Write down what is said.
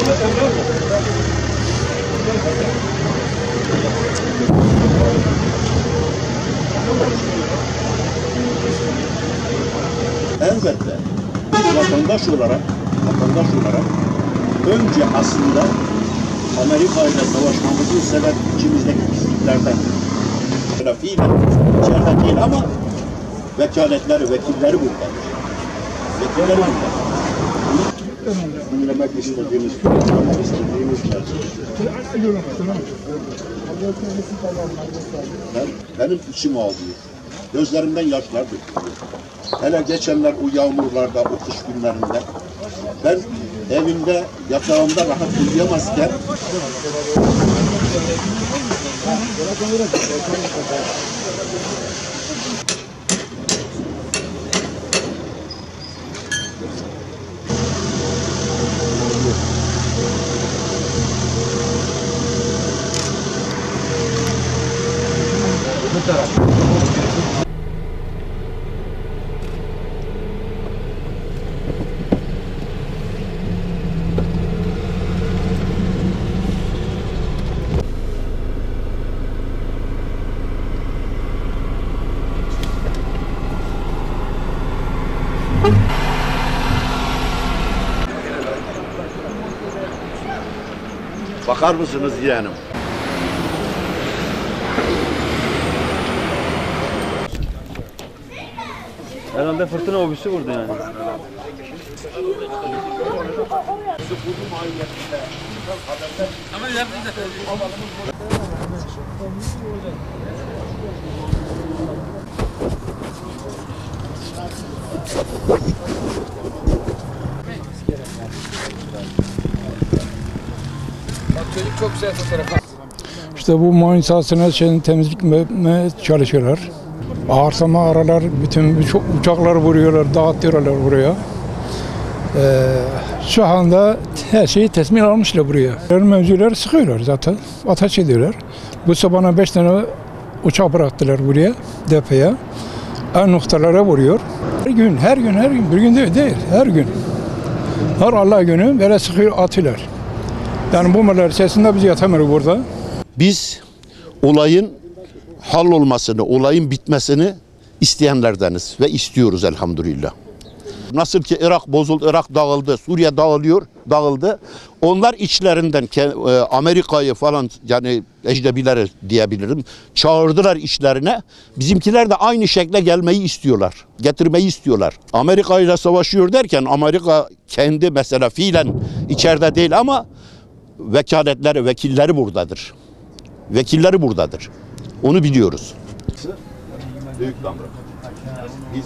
Elbette vatandaş olarak önce aslında Amerika ile savaşmamızın sebep içimizdeki pisliklerden. Fiilen içeride değil ama vekaletleri, vekilleri burada. Vekilleri burada. Dinlemek istediğimiz benim içim ağlıyor. Gözlerimden yaşlar dökülüyor. Hele geçenler o yağmurlarda, o kış günlerinde ben evimde, yatağımda rahat uyuyamazken bakar mısınız yeğenim? Herhalde fırtına obüsü vurdu yani. Çocuk çok güzel fotoğraf. İşte bu manifestasyona temizlik çalışıyorlar. Ağırsama aralar, bütün uçaklar vuruyorlar, dağıtıyorlar buraya. Şu anda her şeyi teslim almışlar buraya. Mevzuları sıkıyorlar zaten, ateş ediyorlar. Bu sabahına 5 tane uçak bıraktılar buraya, depoya. En noktalara vuruyor. Her gün, bir gün değil, her gün. Her Allah günü böyle sıkıyor, atıyorlar. Yani bu mallar içerisinde biz yatamıyoruz burada. Biz olayın hallolmasını, olayın bitmesini isteyenlerdeniz ve istiyoruz elhamdülillah. Nasıl ki Irak bozuldu, Irak dağıldı, Suriye dağıldı. Onlar içlerinden Amerika'yı falan, yani ecnebileri diyebilirim, çağırdılar içlerine. Bizimkiler de aynı şekle gelmeyi istiyorlar, getirmeyi istiyorlar. Amerika ile savaşıyor derken Amerika kendi mesela fiilen içeride değil ama vekaletleri, vekilleri buradadır. Vekilleri buradadır. Onu biliyoruz. Büyük Damra. Biz